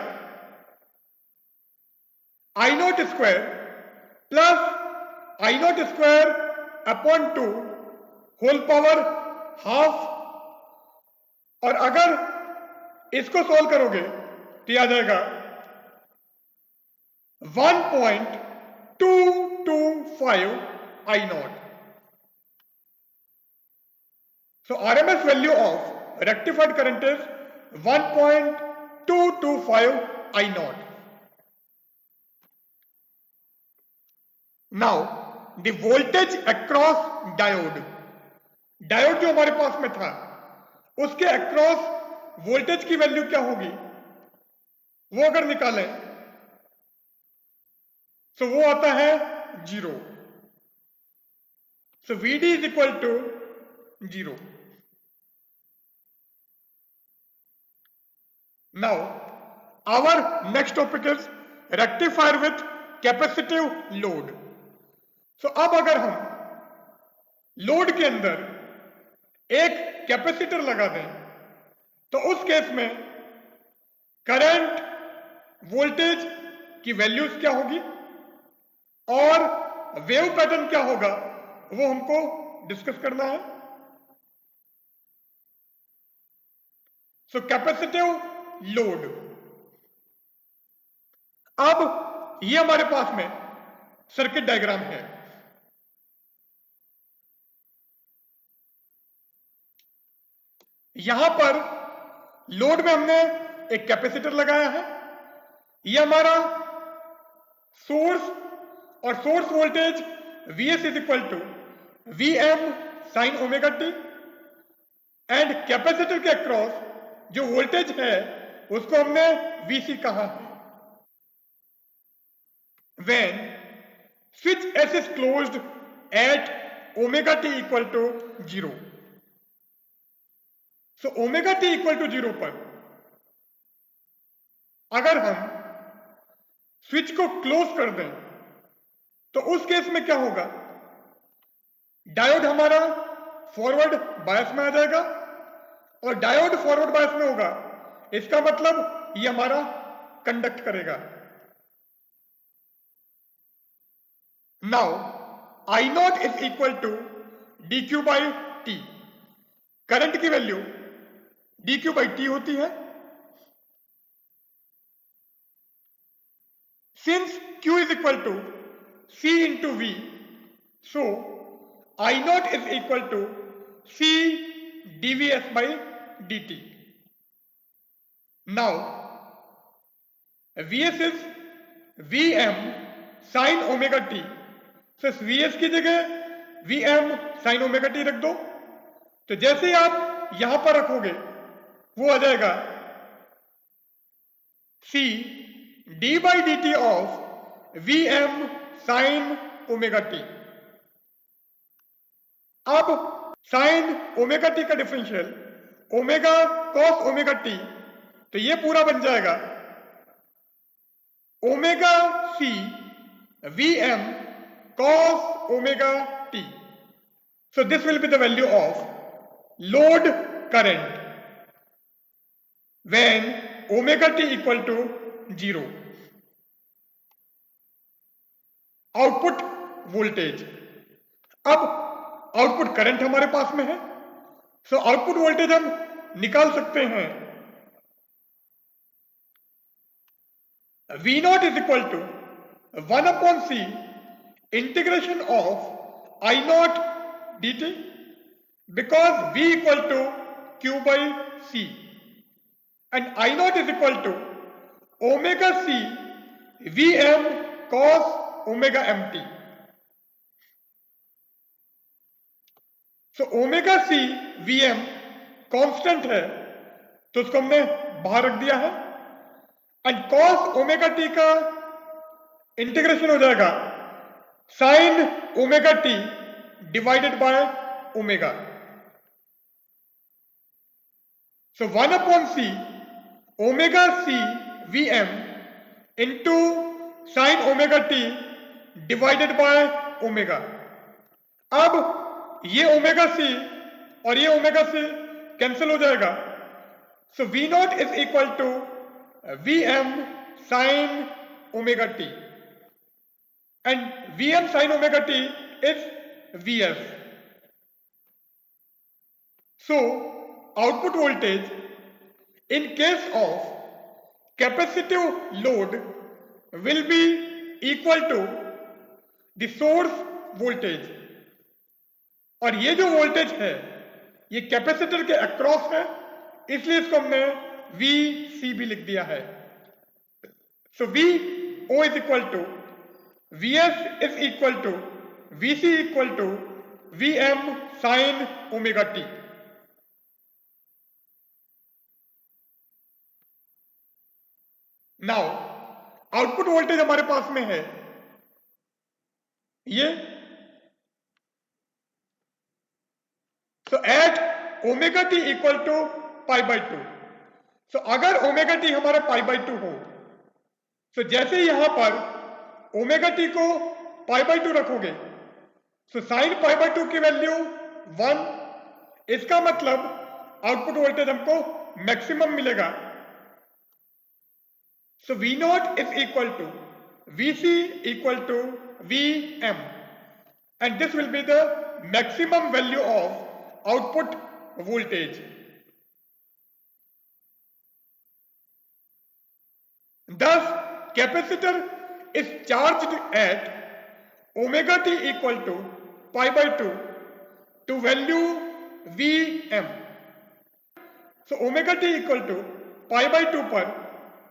[SPEAKER 1] I naught square plus I naught square upon 2 whole power half, और अगर इसको सॉल्व करोगे तो यह आ जाएगा 1.225 I naught. So RMS value of rectified current is 1.225 I naught. Now the voltage across diode. Diode जो हमारे पास में था उसके अक्रॉस वोल्टेज की वैल्यू क्या होगी वो अगर निकालें तो वो आता है 0. So VD is equal to 0. Now our next topic is rectifier with capacitive load. So अब अगर हम लोड के अंदर एक कैपेसिटर लगा दें तो उस केस में करंट वोल्टेज की वैल्यूज क्या होगी और वेव पैटर्न क्या होगा वो हमको डिस्कस करना है. सो कैपेसिटिव लोड. अब ये हमारे पास में सर्किट डायग्राम है. यहां पर लोड में हमने एक कैपेसिटर लगाया है. ये हमारा सोर्स और source voltage Vs is equal to Vm sine omega T and capacitor के अक्रॉस जो वोल्टेज है उसको हमने Vc कहा है. When switch S is closed at omega t equal to 0. So omega t equal to 0 पर अगर हम स्विच को क्लोज कर दें तो उस केस में क्या होगा डायोड हमारा फॉरवर्ड बायस में आ जाएगा और डायोड फॉरवर्ड बायस में होगा इसका मतलब ये हमारा कंडक्ट करेगा. Now I naught is equal to dq by t. Current की वैल्यू dq बाई टी होती है. Since Q is equal to C into V, so I naught is equal to C dVs by dt. Now Vs is Vm sin omega t. So Vs की जगह Vm sin omega t रख दो तो जैसे ही आप यहां पर रखोगे वो आ जाएगा C d by dt of Vm sin omega t. अब sin omega t का differential omega cos omega t तो ये पूरा बन जाएगा omega c Vm cos omega t. So this will be the value of load current when omega t equal to 0. Output voltage. अब output current हमारे पास में है सो आउटपुट वोल्टेज हम निकाल सकते हैं. V naught is equal to 1 upon C integration of I naught dt because V equal to Q by C and I naught is equal to omega C Vm cos omega mt. So omega C Vm constant है तो उसको हमने बाहर रख दिया है and cos omega t का integration हो जाएगा sin omega t divided by omega. So 1 upon C omega C Vm into sin omega t divided by omega. अब ये ओमेगा C और ये ओमेगा C कैंसिल हो जाएगा. So V naught is equal to Vm sin omega t and Vm sin omega t is Vs. So output voltage in case of capacitive load will be equal to the source voltage, और ये जो voltage है ये capacitor के across है, इसलिए इसको हमने वी भी लिख दिया है। So V O is equal to V S is equal to V C equal to V M sine omega T. Now output voltage हमारे पास में है ये, so at omega T equal to pi by two. So अगर omega T हमारा पाई by to हो, तो जैसे यहां पर ओमेगा टी को पाई बाई टू रखोगे, so sine pi by two की वैल्यू 1, इसका मतलब आउटपुट वोल्टेज हमको मैक्सिमम मिलेगा। So V naught is equal to V C equal to V M, and this will be the maximum value of output voltage. Thus, capacitor is charged at omega t equal to pi by 2 to value Vm. So, omega t equal to pi by 2 पर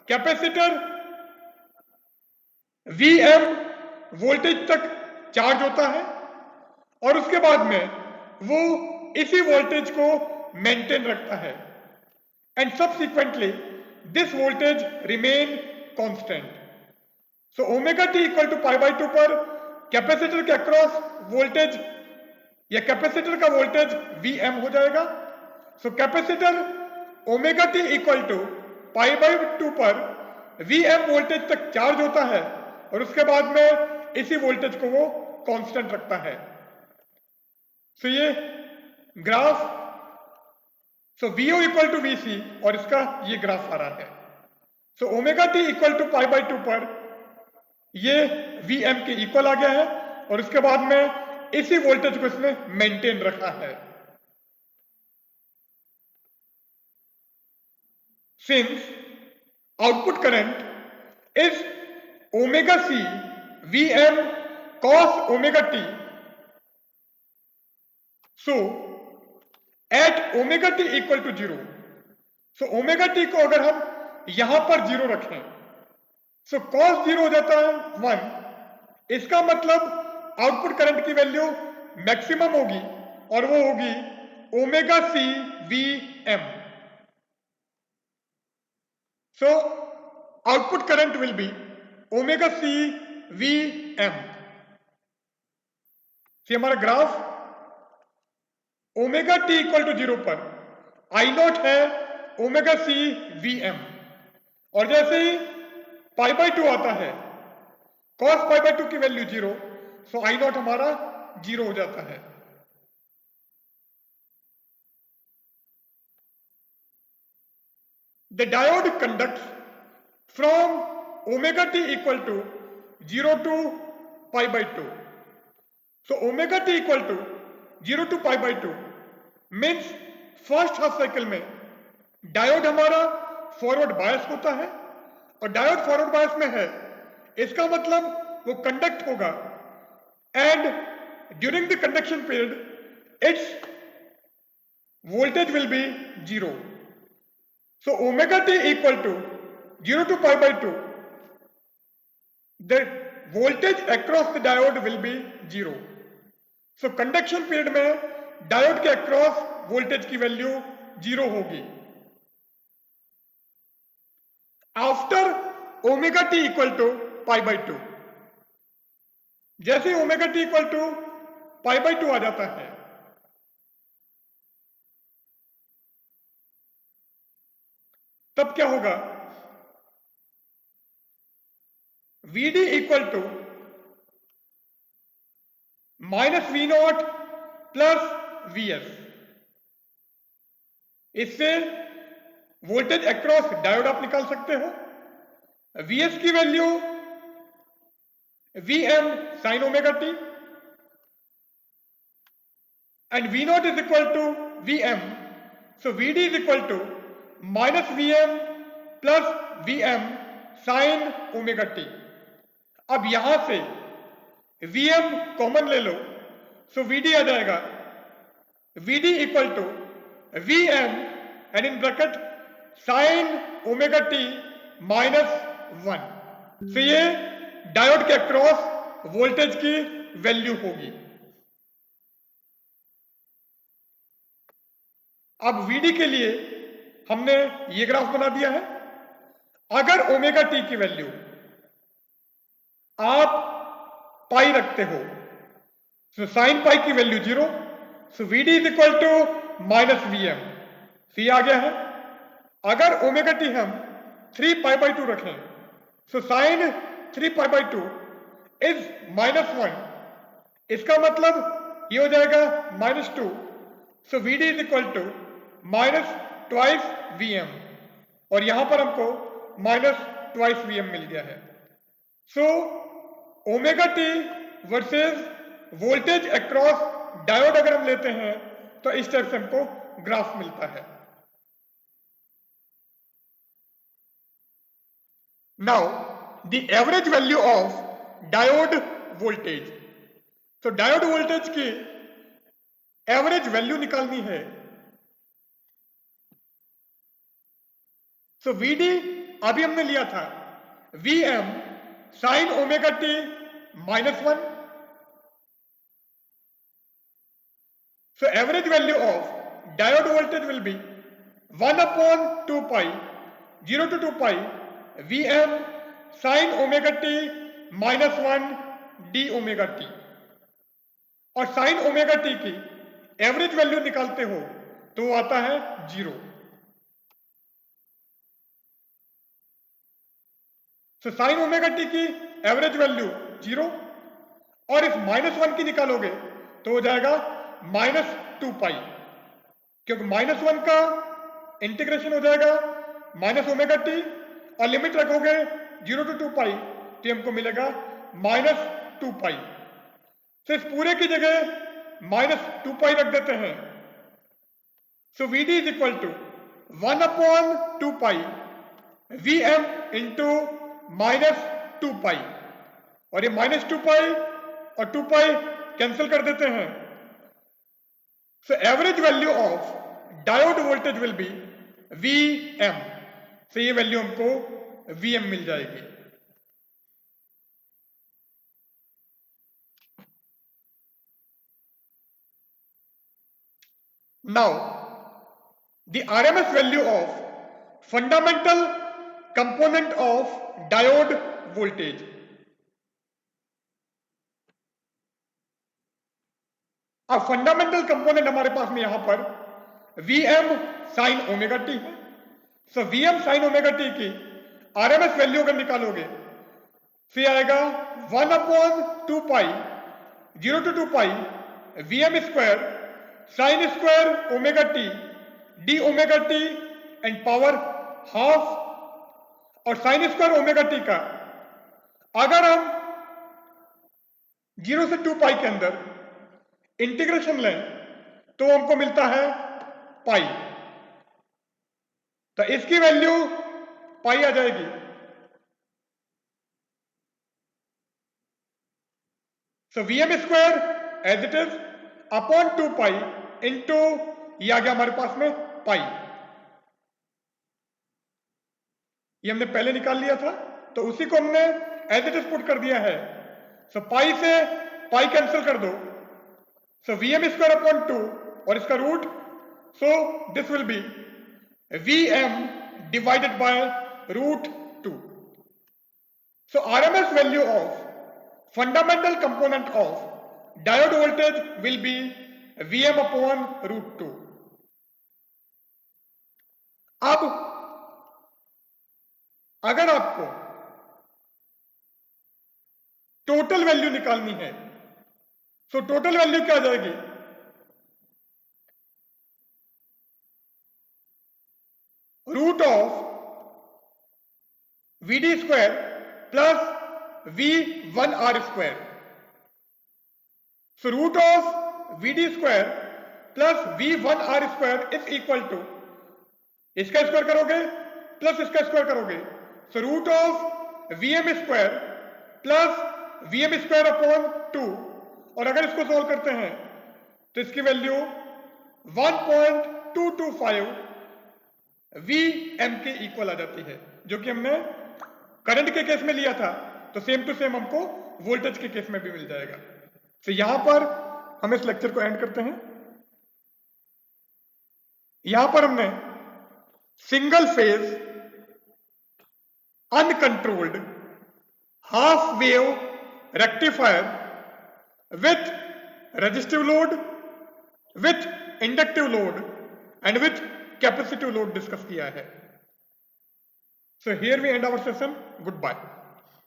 [SPEAKER 1] capacitor Vm voltage तक charge होता है और उसके बाद में वो इसी वोल्टेज को मेंटेन रखता है, and subsequently this voltage remain constant. So omega T equal to pi by two पर कैपेसिटर के अक्रॉस वोल्टेज या कैपेसिटर का वोल्टेज Vm हो जाएगा। So capacitor omega T equal to pi by two पर Vm वोल्टेज तक charge होता है और उसके बाद में इसी वोल्टेज को वो कांस्टेंट रखता है। सो ये graph, so Vo equal to Vc और इसका ये ग्राफ आ रहा है। So omega T equal to pi by two पर ये Vm के इक्वल आ गया है और उसके बाद में इसी वोल्टेज को इसने मेंटेन रखा है। Since output current is omega C Vm cos omega t, so at omega T equal to 0, so omega t को अगर हम यहां पर 0 रखें, सो cos 0 हो जाता है 1, इसका मतलब आउटपुट करंट की वैल्यू मैक्सिमम होगी और वो होगी omega C V M. So output current will be omega C V M. हमारा graph omega T equal to 0 पर आई नॉट है ओमेगा सी वी एम, और जैसे ही पाई बाई टू आता है cos पाई बाई टू की value 0, so I naught हमारा 0 हो जाता है। The diode conducts from omega T equal to 0 to pi by two. So omega T equal to 0 to pi by two means first half cycle में diode हमारा forward bias होता है, और diode forward bias में है, इसका मतलब वो कंडक्ट होगा, and during the conduction period its voltage will be 0। So omega T equal to 0 to pi by two, the voltage across the diode will be 0। So conduction period में diode के across voltage की value 0 होगी। After omega T equal to pi by two, जैसे omega T equal to pi by two आ जाता है, तब क्या होगा, Vd equal to minus we naught plus Vs। इससे वोल्टेज अक्रॉस डायोड आप निकाल सकते हो। Vs की value Vm sine omega T, and V naught is equal to Vm, so Vd is equal to minus Vm plus V M sine omega t. अब यहां से V M common ले लो, सो V D आ जाएगा V D equal to V M and in bracket sine omega t minus 1। तो ये diode के across voltage की वैल्यू होगी। अब वीडी के लिए हमने ये ग्राफ बना दिया है। अगर ओमेगा टी की वैल्यू आप पाई रखते हो, तो साइन पाई की value 0, so V D is equal to minus V M. C आ गया है। अगर ओमेगा टी हम 3 पाई बाई 2 रखें, so sine 3 pi by 2 is minus 1। इसका मतलब ये हो जाएगा minus 2। So V D is equal to minus twice V M, और यहां पर हमको माइनस ट्वाइस वी एम मिल गया है। So omega t versus voltage across diode अगर हम लेते हैं तो इस टाइप से हमको ग्राफ मिलता है। Now the average value of diode voltage. तो डायोड वोल्टेज की एवरेज वैल्यू निकालनी है। सो वी डी अभी हमने लिया था V M sine omega t minus 1। So average value of diode voltage will be 1/2 pi 0 to 2 pi V M sine omega t minus 1 d omega t. और sine omega T की average value निकालते हो तो वो आता है 0। तो sign omega T की एवरेज वैल्यू 0, और इस माइनस 1 की निकालोगे तो हो जाएगा माइनस 2 पाई, क्योंकि माइनस 1 का इंटीग्रेशन हो जाएगा माइनस ओमेगा टी, और लिमिट रखोगे 0 to 2 पाई तो हमको मिलेगा माइनस 2 पाई। तो इस पूरे की जगह माइनस 2 पाई रख देते हैं। So V D is equal to 1/2 pi V M into minus 2 pi, और ये माइनस 2 पाई और 2 पाई कैंसिल कर देते हैं। So average value of diode voltage will be V M. तो ये वैल्यू हमको वी एम मिल जाएगी। Now the RMS value of fundamental component of diode voltage. अब फंडामेंटल कंपोनेंट हमारे पास में यहां पर V M sine omega T है। So V M sine omega T की आरएमएस वैल्यू अगर निकालोगे फिर आएगा 1/2 pi 0 to 2 pi V M square sine square omega T D omega T and power half. और साइन स्क्वायर ओमेगा टी का अगर हम 0 से 2 पाई के अंदर इंटीग्रेशन लें तो हमको मिलता है पाई। तो इसकी वैल्यू पाई आ जाएगी। So V M square as it is upon 2 pi into ये आ गया हमारे पास में पाई। ये हमने पहले निकाल लिया था, तो उसी को हमने एज इट इज पुट कर दिया है। सो पाई से पाई कैंसिल कर दो, so V M square upon 2 और इसका root, so this will be V M divided by root 2। So RMS value of fundamental component of diode voltage will be V M upon root 2। अब अगर आपको total value निकालनी है, तो total value क्या आ जाएगी? Root of V D square plus V one R square. So root of V D square plus V one R square is equal to, इसका स्क्वायर करोगे प्लस इसका स्क्वायर करोगे so root of Vm square plus Vm square upon 2, और अगर इसको solve करते हैं तो इसकी वैल्यू 1.225 Vm के इक्वल आ जाती है, जो कि हमने करंट के केस में लिया था, तो सेम टू सेम हमको वोल्टेज के केस में भी मिल जाएगा। तो यहां पर हम इस लेक्चर को एंड करते हैं। यहां पर हमने single phase uncontrolled half wave rectifier with resistive load, with inductive load and with capacitive load discuss किया है। So here we end our session. Goodbye.